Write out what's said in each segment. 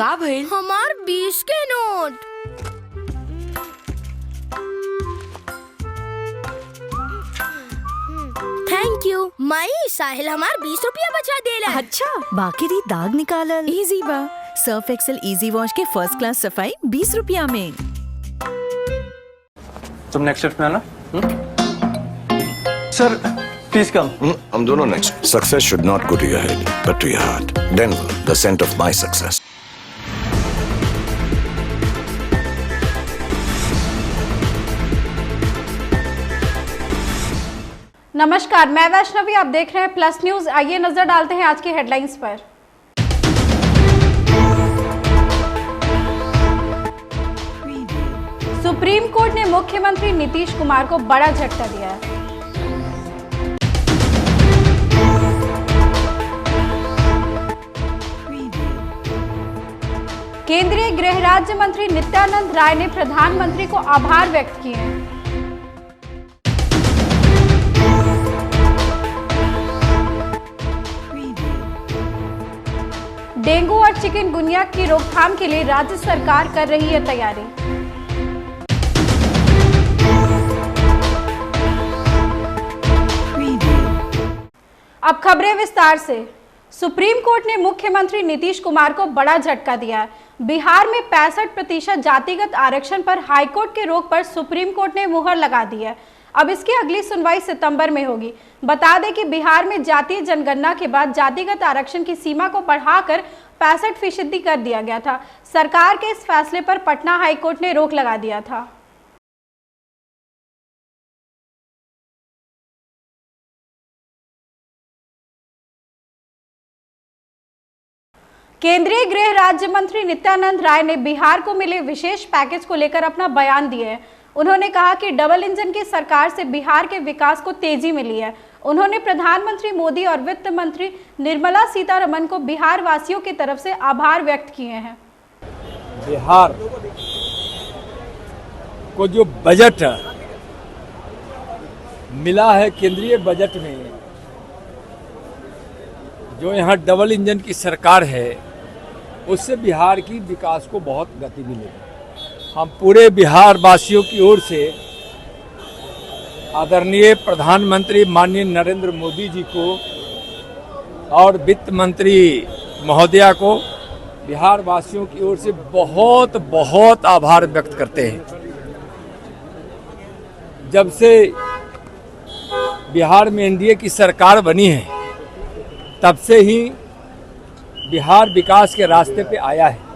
का भइल? हमार 20 के नोट। थैंक यू माई, साहिल हमार 20 रुपया बचा देला। अच्छा, बाकी री दाग निकालल इजी बा। सर्फ एक्सेल इजी वॉश के फर्स्ट क्लास सफाई 20 रुपया में। तुम नेक्स्ट शिफ्ट में आना। Sir please come. हम दोनों next. Success should not go to your head, but to your heart. Denver, the scent of my success. नमस्कार, मैं वैष्णवी, आप देख रहे हैं प्लस न्यूज। आइए नजर डालते हैं आज की हेडलाइंस पर। सुप्रीम कोर्ट ने मुख्यमंत्री नीतीश कुमार को बड़ा झटका दिया है। केंद्रीय गृह राज्य मंत्री नित्यानंद राय ने प्रधानमंत्री को आभार व्यक्त किए हैं। डेंगू और चिकनगुनिया की रोकथाम के लिए राज्य सरकार कर रही है तैयारी। अब खबरें विस्तार से। सुप्रीम कोर्ट ने मुख्यमंत्री नीतीश कुमार को बड़ा झटका दिया है। बिहार में 65% जातिगत आरक्षण पर हाईकोर्ट के रोक पर सुप्रीम कोर्ट ने मुहर लगा दी है। अब इसकी अगली सुनवाई सितंबर में होगी। बता दें कि बिहार में जातीय जनगणना के बाद जातिगत आरक्षण की सीमा को बढ़ाकर 65% कर दिया गया था। सरकार के इस फैसले पर पटना हाईकोर्ट ने रोक लगा दिया था। केंद्रीय गृह राज्य मंत्री नित्यानंद राय ने बिहार को मिले विशेष पैकेज को लेकर अपना बयान दिया है। उन्होंने कहा कि डबल इंजन की सरकार से बिहार के विकास को तेजी मिली है। उन्होंने प्रधानमंत्री मोदी और वित्त मंत्री निर्मला सीतारमण को बिहार वासियों की तरफ से आभार व्यक्त किए हैं। बिहार को जो बजट मिला है केंद्रीय बजट में, जो यहाँ डबल इंजन की सरकार है, उससे बिहार की विकास को बहुत गति मिलेगी। हम पूरे बिहार वासियों की ओर से आदरणीय प्रधानमंत्री माननीय नरेंद्र मोदी जी को और वित्त मंत्री महोदया को बिहार वासियों की ओर से बहुत बहुत आभार व्यक्त करते हैं। जब से बिहार में एनडीए की सरकार बनी है, तब से ही बिहार विकास के रास्ते पे आया है।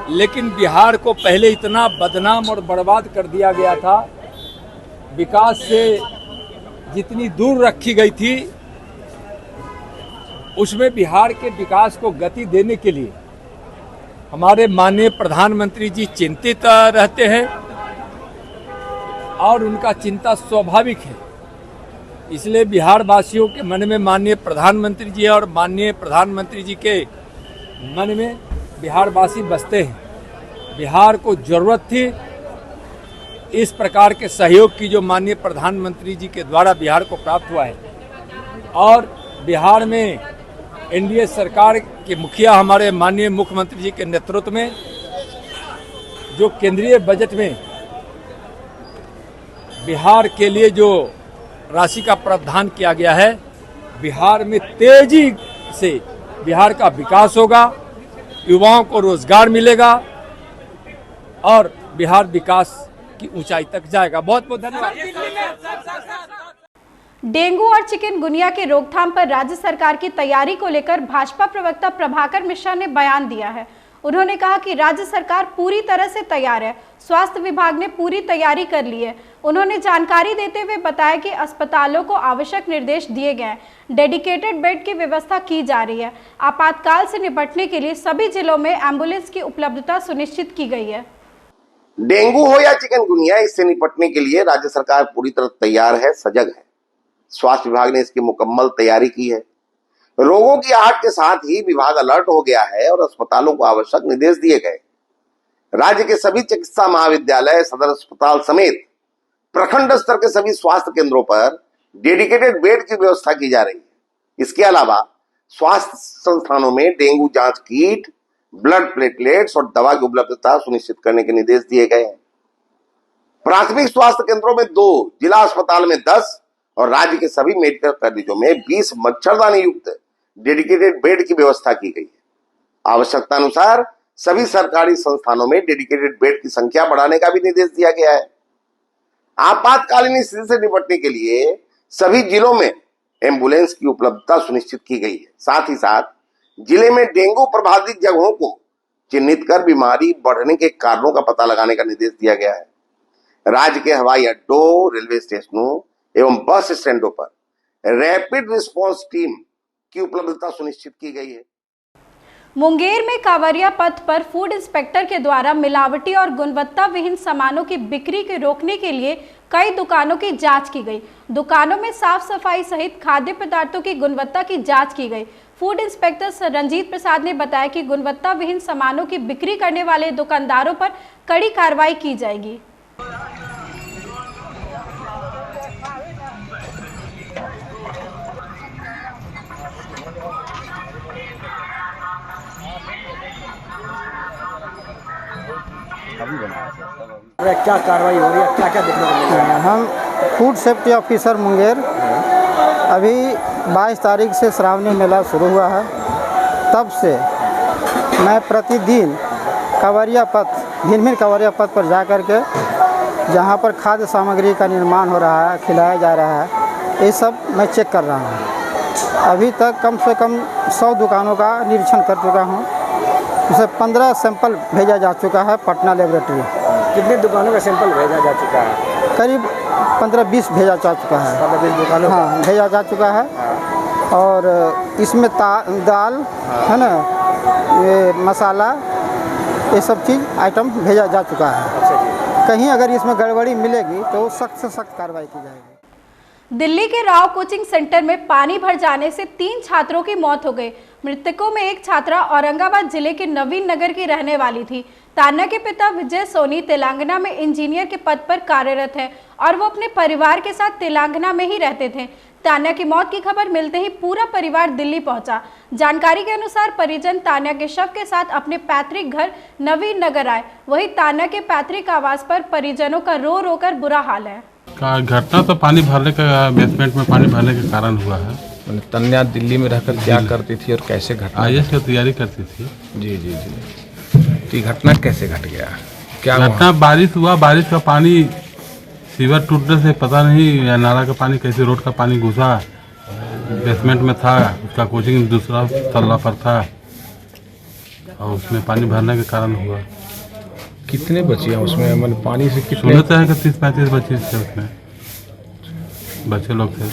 लेकिन बिहार को पहले इतना बदनाम और बर्बाद कर दिया गया था, विकास से जितनी दूर रखी गई थी, उसमें बिहार के विकास को गति देने के लिए हमारे माननीय प्रधानमंत्री जी चिंतित रहते हैं और उनका चिंता स्वाभाविक है। इसलिए बिहार वासियों के मन में माननीय प्रधानमंत्री जी और माननीय प्रधानमंत्री जी के मन में बिहार वासी बसते हैं। बिहार को जरूरत थी इस प्रकार के सहयोग की जो माननीय प्रधानमंत्री जी के द्वारा बिहार को प्राप्त हुआ है। और बिहार में एनडीए सरकार के मुखिया हमारे माननीय मुख्यमंत्री जी के नेतृत्व में जो केंद्रीय बजट में बिहार के लिए जो राशि का प्रावधान किया गया है, बिहार में तेजी से बिहार का विकास होगा, युवाओं को रोजगार मिलेगा और बिहार विकास की ऊंचाई तक जाएगा। बहुत बहुत धन्यवाद। डेंगू और चिकनगुनिया के रोकथाम पर राज्य सरकार की तैयारी को लेकर भाजपा प्रवक्ता प्रभाकर मिश्रा ने बयान दिया है। उन्होंने कहा कि राज्य सरकार पूरी तरह से तैयार है। स्वास्थ्य विभाग ने पूरी तैयारी कर ली है। उन्होंने जानकारी देते हुए बताया कि अस्पतालों को आवश्यक निर्देश दिए गए हैं, डेडिकेटेड बेड की व्यवस्था की जा रही है। आपातकाल से निपटने के लिए सभी जिलों में एम्बुलेंस की उपलब्धता सुनिश्चित की गई है। डेंगू हो या चिकनगुनिया, इससे निपटने के लिए राज्य सरकार पूरी तरह तैयार है, सजग है। स्वास्थ्य विभाग ने इसकी मुकम्मल तैयारी की है। रोगों की आहट के साथ ही विभाग अलर्ट हो गया है और अस्पतालों को आवश्यक निर्देश दिए गए। राज्य के सभी चिकित्सा महाविद्यालय, सदर अस्पताल समेत प्रखंड स्तर के सभी स्वास्थ्य केंद्रों पर डेडिकेटेड बेड की व्यवस्था की जा रही है। इसके अलावा स्वास्थ्य संस्थानों में डेंगू जांच किट, ब्लड प्लेटलेट्स और दवा की उपलब्धता सुनिश्चित करने के निर्देश दिए गए हैं। प्राथमिक स्वास्थ्य केंद्रों में 2, जिला अस्पताल में 10 और राज्य के सभी मेडिकल कॉलेजों में 20 मच्छरदानी युक्त डेडिकेटेड बेड की व्यवस्था की गई है। आवश्यकता अनुसार सभी सरकारी संस्थानों में डेडिकेटेड बेड की संख्या बढ़ाने का भी निर्देश दिया गया है। आपातकालीन स्थिति से निपटने के लिए सभी जिलों में एम्बुलेंस की उपलब्धता सुनिश्चित की गई है। साथ ही साथ जिले में डेंगू प्रभावित जगहों को चिन्हित कर बीमारी बढ़ने के कारणों का पता लगाने का निर्देश दिया गया है। राज्य के हवाई अड्डों, रेलवे स्टेशनों एवं बस स्टैंडों पर रैपिड रिस्पांस टीम की उपलब्धता सुनिश्चित की गई है। मुंगेर में कांवरिया पथ पर फूड इंस्पेक्टर के द्वारा मिलावटी और गुणवत्ता विहीन सामानों की बिक्री के रोकने के लिए कई दुकानों की जांच की गई। दुकानों में साफ सफाई सहित खाद्य पदार्थों की गुणवत्ता की जांच की गई। फूड इंस्पेक्टर रंजीत प्रसाद ने बताया कि गुणवत्ता विहीन सामानों की बिक्री करने वाले दुकानदारों पर कड़ी कार्रवाई की जाएगी। क्या कार्रवाई हो रही है, क्या क्या देखने को मिल रहा है? हम फूड सेफ्टी ऑफिसर मुंगेर, अभी 22 तारीख से श्रावणी मेला शुरू हुआ है। तब से मैं प्रतिदिन कांवरिया पथ, भिन्न कांवरिया पथ पर जा कर के जहाँ पर खाद्य सामग्री का निर्माण हो रहा है, खिलाया जा रहा है, ये सब मैं चेक कर रहा हूँ। अभी तक कम से कम 100 दुकानों का निरीक्षण कर चुका हूँ। उसे 15 सैंपल भेजा जा चुका है पटना लेबोरेटरी। कितने दुकानों का सैंपल भेजा जा चुका है? करीब 15-20 भेजा जा चुका है। 15-20 दुकानों का? हाँ, भेजा जा चुका है। और इसमें दाल है ना, ये मसाला, ये सब चीज़ आइटम भेजा जा चुका है। कहीं अगर इसमें गड़बड़ी मिलेगी तो सख्त से सख्त कार्रवाई की जाएगी। दिल्ली के राव कोचिंग सेंटर में पानी भर जाने से 3 छात्रों की मौत हो गई। मृतकों में एक छात्रा औरंगाबाद जिले के नवीन नगर की रहने वाली थी। तान्या के पिता विजय सोनी तेलंगाना में इंजीनियर के पद पर कार्यरत है और वो अपने परिवार के साथ तेलंगाना में ही रहते थे। तान्या की मौत की खबर मिलते ही पूरा परिवार दिल्ली पहुंचा। जानकारी के अनुसार परिजन तान्या के शव के साथ अपने पैतृक घर नवीन नगर आए। वहीं तान्या के पैतृक आवास पर परिजनों का रो रो कर बुरा हाल है। घटना तो पानी भरने का, बेसमेंट में पानी भरने के कारण हुआ है। तन्या दिल्ली में रहकर क्या करती थी और कैसे घटना? आईएएस की तैयारी करती थी। जी जी जी। तो घटना कैसे घट गया? क्या घटना? बारिश हुआ, बारिश का पानी सीवर टूटने से पता नहीं या नाला का पानी कैसे रोड का पानी घुसा, बेसमेंट में था, उसका कोचिंग दूसरा तल्ला पर था और उसमें पानी भरने के कारण हुआ। कितने बच्चे हैं उसमें? मतलब पानी से कितने? सुनते हैं कि 30-35 बच्चे थे उसमें, बच्चे लोग थे।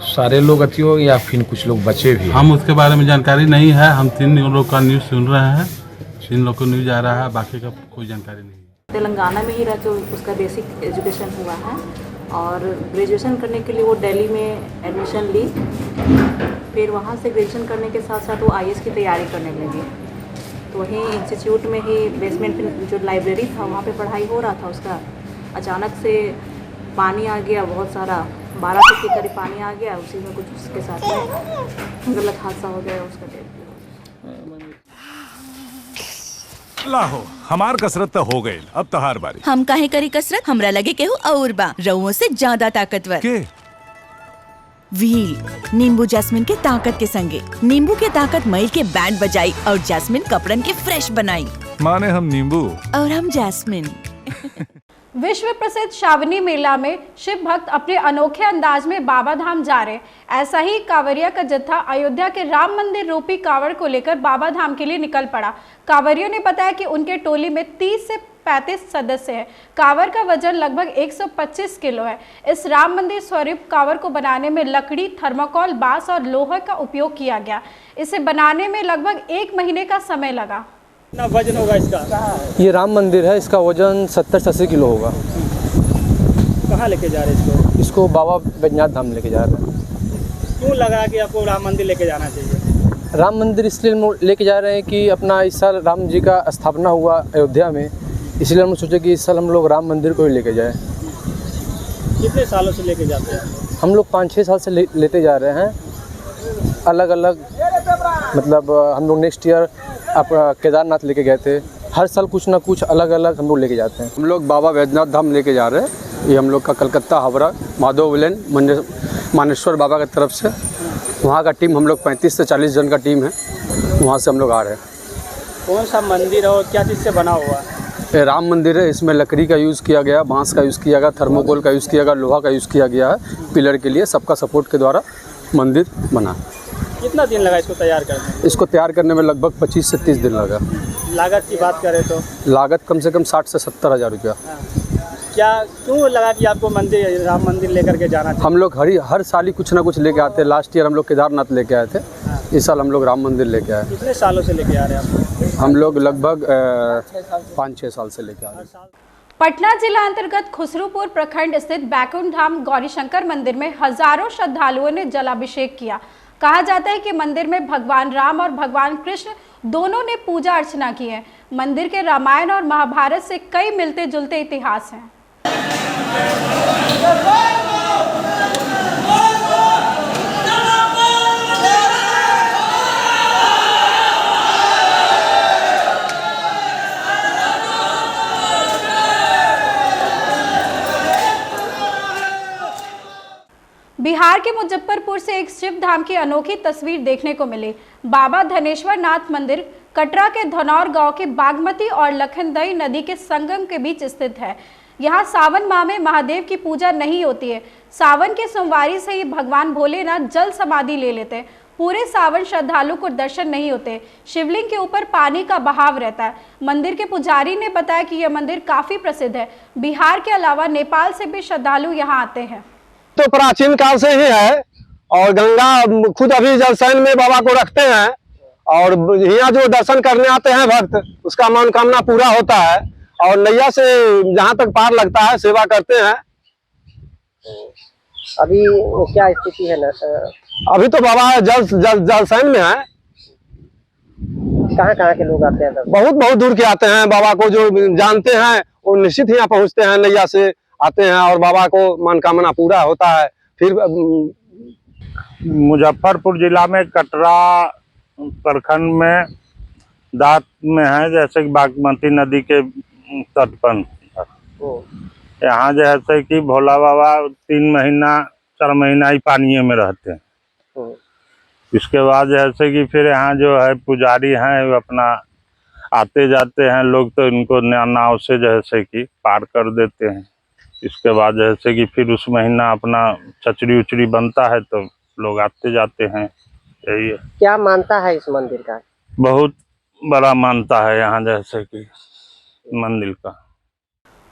सारे लोग अति हो या फिर कुछ लोग बचे भी? हम उसके बारे में जानकारी नहीं है। हम 3 लोग का न्यूज़ सुन रहे हैं, 3 लोग को न्यूज़ आ रहा है, बाकी का कोई जानकारी नहीं। तेलंगाना में ही रह के उसका बेसिक एजुकेशन हुआ है और ग्रेजुएशन करने के लिए वो दिल्ली में एडमिशन ली। फिर वहाँ से ग्रेजुएशन करने के साथ साथ वो आईएएस की तैयारी करने लगी। तो वहीं इंस्टीट्यूट में ही बेसमेंट में जो लाइब्रेरी था वहाँ पे पढ़ाई हो रहा था उसका। अचानक से पानी आ गया, बहुत सारा 12 फीट के करीब पानी आ गया। उसी में कुछ उसके साथ में गलत हादसा हो गया, उसका डेथ। लाहो हमार कसरत तो हो गई, अब तहार बारी। हम काहे करी कसरत? हमरा लगे केहू और बा, रउओं से ज्यादा ताकतवर। के? व्हील नींबू जैस्मिन के ताकत के संगे। नींबू के ताकत मईल के बैंड बजाई और जैस्मिन कपड़न के फ्रेश बनाई। माने हम नींबू और हम जैस्मिन। विश्व प्रसिद्ध श्रावणी मेला में शिव भक्त अपने अनोखे अंदाज में बाबा धाम जा रहे। ऐसा ही कांवरिया का जत्था अयोध्या के राम मंदिर रूपी कांवड़ को लेकर बाबा धाम के लिए निकल पड़ा। कांवरियों ने बताया कि उनके टोली में 30 से 35 सदस्य हैं। कांवड़ का वजन लगभग 125 किलो है। इस राम मंदिर स्वरूप कांवड़ को बनाने में लकड़ी, थर्माकोल, बांस और लोहे का उपयोग किया गया। इसे बनाने में लगभग 1 महीने का समय लगा। कितना वजन होगा इसका? ये राम मंदिर है, इसका वजन 70 से 80 किलो होगा। कहाँ लेके जा रहे हैं इसको? बाबा बैजनाथ धाम लेके जा रहे हैं। क्यों लगा कि आपको राम मंदिर लेके जाना चाहिए? राम मंदिर इसलिए लेके जा रहे हैं कि अपना इस साल राम जी का स्थापना हुआ अयोध्या में, इसलिए हम सोचे कि इस साल हम लोग राम मंदिर को ही लेके जाए। कितने सालों से लेके जाते हैं? हम लोग 5-6 साल से लेते जा रहे हैं। अलग अलग मतलब हम लोग नेक्स्ट ईयर आप केदारनाथ लेके गए थे। हर साल कुछ ना कुछ अलग अलग हम लोग लेके जाते हैं। हम लोग बाबा वैद्यनाथ धाम लेके जा रहे हैं। ये हम लोग का कलकत्ता हावड़ा माधव विलेन मानेश्वर बाबा की तरफ से, वहाँ का टीम हम लोग 35 से 40 जन का टीम है, वहाँ से हम लोग आ रहे हैं। कौन सा मंदिर है और क्या चीज़ से बना हुआ है? ये राम मंदिर है। इसमें लकड़ी का यूज़ किया गया, बांस का यूज़ किया गया, थर्मोकोल का यूज़ किया गया, लोहा का यूज़ किया गया है पिलर के लिए। सबका सपोर्ट के द्वारा मंदिर बना। कितना दिन लगा इसको तैयार करने में? इसको तैयार करने में लगभग 25 से 30 दिन लगा। लागत की बात करें तो लागत कम से कम 60 से 70 हज़ार रुपया। क्या क्यों लगा कि आपको मंदिर राम मंदिर लेकर के जाना चाहिए? हम लोग हर साल ही कुछ ना कुछ लेके आते हैं। लास्ट ईयर हम लोग केदारनाथ लेके आए थे, इस साल हम लोग राम मंदिर लेके आए। कितने सालों से लेके आ रहे हैं आप? हम लोग लगभग 5-6 साल से लेके आ रहे हैं। पटना जिला अंतर्गत खुसरूपुर प्रखंड स्थित बैकुंठ धाम गौरीशंकर मंदिर में हजारों श्रद्धालुओं ने जलाभिषेक किया। कहा जाता है कि मंदिर में भगवान राम और भगवान कृष्ण दोनों ने पूजा अर्चना की है। मंदिर के रामायण और महाभारत से कई मिलते जुलते इतिहास हैं। बिहार के मुजफ्फरपुर से एक शिव धाम की अनोखी तस्वीर देखने को मिली। बाबा धनेश्वर नाथ मंदिर कटरा के धनौर गांव के बागमती और लखनदई नदी के संगम के बीच स्थित है। यहाँ सावन माह में महादेव की पूजा नहीं होती है। सावन के सोमवारी से ही भगवान भोलेनाथ जल समाधि ले लेते हैं। पूरे सावन श्रद्धालु को दर्शन नहीं होते। शिवलिंग के ऊपर पानी का बहाव रहता है। मंदिर के पुजारी ने बताया कि यह मंदिर काफी प्रसिद्ध है। बिहार के अलावा नेपाल से भी श्रद्धालु यहाँ आते हैं। तो प्राचीन काल से ही है और गंगा खुद अभी जलशयन में बाबा को रखते हैं और यहाँ जो दर्शन करने आते हैं भक्त, उसका मनोकामना पूरा होता है और नैया से जहाँ तक पार लगता है सेवा करते हैं। अभी क्या स्थिति है ना? अभी तो बाबा जलशयन में है। कहाँ के लोग आते हैं? बहुत दूर के आते हैं। बाबा को जो जानते हैं वो निश्चित यहाँ पहुँचते हैं, नैया से आते हैं और बाबा को मनोकामना पूरा होता है। फिर मुजफ्फरपुर जिला में कटरा प्रखंड में दांत में है, जैसे कि बागमती नदी के तट पर। यहाँ जैसे कि भोला बाबा 3 महीना 4 महीना ही पानी में रहते हैं। इसके बाद जैसे कि फिर यहाँ जो है पुजारी हैं वो अपना आते जाते हैं लोग, तो इनको नाव से जैसे कि पार कर देते हैं। इसके बाद जैसे कि फिर उस महीना अपना चचरी उचरी बनता है तो लोग आते जाते हैं। यही है। क्या मानता है इस मंदिर का? बहुत बड़ा मानता है यहाँ जैसे कि मंदिर का।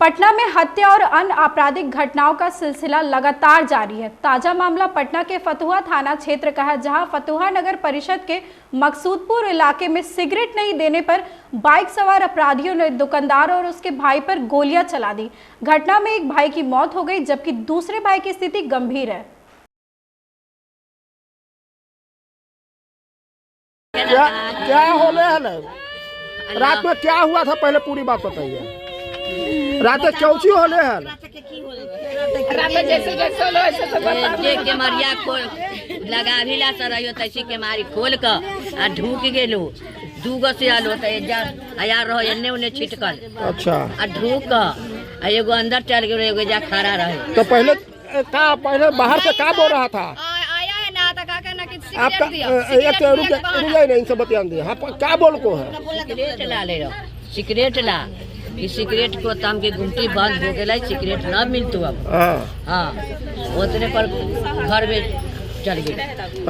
पटना में हत्या और अन्य आपराधिक घटनाओं का सिलसिला लगातार जारी है। ताजा मामला पटना के फतुहा थाना क्षेत्र का है, जहां फतुहा नगर परिषद के मकसूदपुर इलाके में सिगरेट नहीं देने पर बाइक सवार अपराधियों ने दुकानदार और उसके भाई पर गोलियां चला दी। घटना में एक भाई की मौत हो गई जबकि दूसरे भाई की स्थिति गंभीर है। क्या होले है ना? रात में क्या हुआ था पहले पूरी बात बताइए। रात में चौची होले है के मारिया खोल लगा भी ला सर तैसी के मारी खोल कर आ ढूक गेलो 2 गो से आलो त यार रहो एने उने छिटकल। अच्छा। आ ढूक आ एगो अंदर चल गेलो, एगो जा खड़ा रहे। तो पहले बाहर से का बोल रहा था? आपका एक रुपया नहीं इनसे बतियान दिया। हाँ, क्या बोल को है? सिगरेट ला ले रहो, सिगरेट ला। इस सिगरेट को तम के गुमटी बंद हो गया, सिगरेट ना मिलतो अब। हाँ, उतने पर घर में चल गए।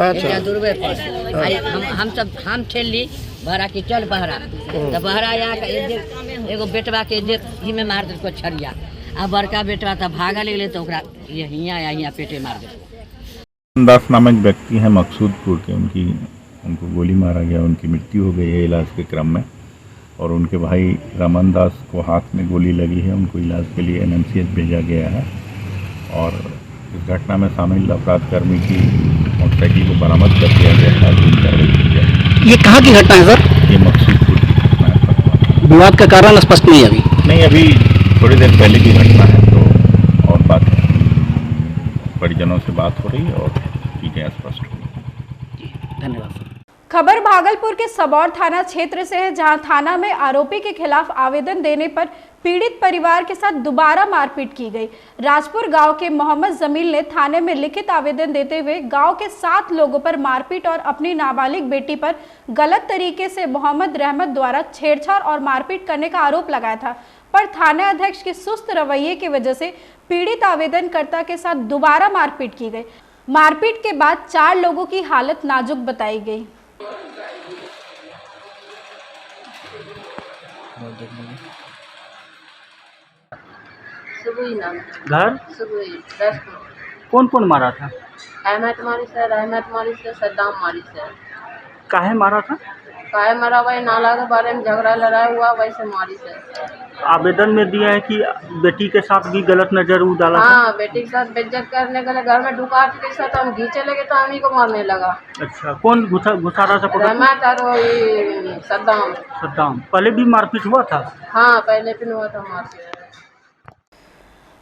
अच्छा। दूरबे पर हम ठेल ली बहरा के चल बहरा, तो बहरा एगो बेटवा के ही में मार दे छड़िया। अब बड़का बेटवा तो भागा ले तो यहाँ पेटे मार दे। दास नामक व्यक्ति हैं मकसूदपुर के, उनको गोली मारा गया, उनकी मृत्यु हो गई है इलाज के क्रम में। और उनके भाई रमन दास को हाथ में गोली लगी है, उनको इलाज के लिए NMCH भेजा गया है। और इस घटना में शामिल अपराध कर्मी की मोटरसाइकिल को बरामद कर दिया गया है। ये कहाँ की घटना है सर? ये मकसूदपुर की घटना है। विवाद का कारण स्पष्ट नहीं है अभी? नहीं, अभी थोड़ी देर पहले की घटना है, तो और बात परिजनों से बात हो रही है और चीज़ें स्पष्ट हो रही। धन्यवाद। खबर भागलपुर के सबौर थाना क्षेत्र से है, जहां थाना में आरोपी के खिलाफ आवेदन देने पर पीड़ित परिवार के साथ दोबारा मारपीट की गई। राजपुर गांव के मोहम्मद जमील ने थाने में लिखित आवेदन देते हुए गांव के 7 लोगों पर मारपीट और अपनी नाबालिग बेटी पर गलत तरीके से मोहम्मद रहमत द्वारा छेड़छाड़ और मारपीट करने का आरोप लगाया था, पर थाना अध्यक्ष के सुस्त रवैये की वजह से पीड़ित आवेदनकर्ता के साथ दोबारा मारपीट की गई। मारपीट के बाद 4 लोगों की हालत नाजुक बताई गई। सुबुई नाम घर सुबुई राजपुर। कौन कौन मारा था? अहमद मारी सर सद्दाम मारी सर। काहे मारा था? काहे मारा, वही नाला के बारे में झगड़ा लड़ाई हुआ, वैसे मारी सर। आवेदन में दिया है कि बेटी के साथ भी गलत नजर डाला था। हाँ, बेटी के साथ बेइज्जत करने के लिए घर में ढुका के साथ हम घींचे लगे तो हम ही को मारने लगा। अच्छा, कौन घुसा रहा था? रहमत और वही सद्दाम। पहले भी मारपीट हुआ था? हाँ, पहले भी हुआ था मारपीट।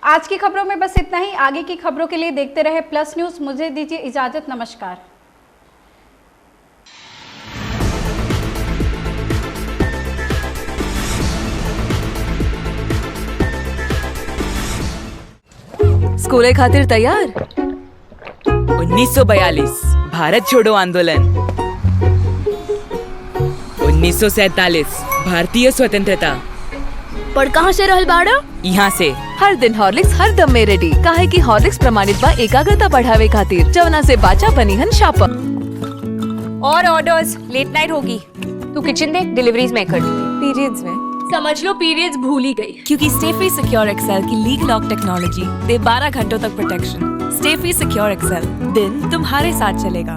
आज की खबरों में बस इतना ही। आगे की खबरों के लिए देखते रहे प्लस न्यूज। मुझे दीजिए इजाजत, नमस्कार। स्कूले खातिर तैयार? 1942 भारत छोड़ो आंदोलन, 1947 भारतीय स्वतंत्रता। पर कहाँ से रहल बाड़ा? यहाँ से। हर दिन हॉर्लिक्स हर दम में रेडी, काहे कि हॉर्लिक्स प्रमाणित बा एकाग्रता बढ़ावे खातिर, जवना से बाचा बनी हन शापा। और ऑर्डर्स, लेट नाइट होगी, तू किचन देख, डिलीवरीज मैं कर दूंगी। पीरियड्स में समझ लो पीरियड्स भूल ही गई, क्योंकि स्टे फ्री सिक्योर एक्सेल की लीग लॉक टेक्नोलॉजी दे 12 घंटों तक protection. Stay free secure XL, दिन तुम्हारे साथ चलेगा।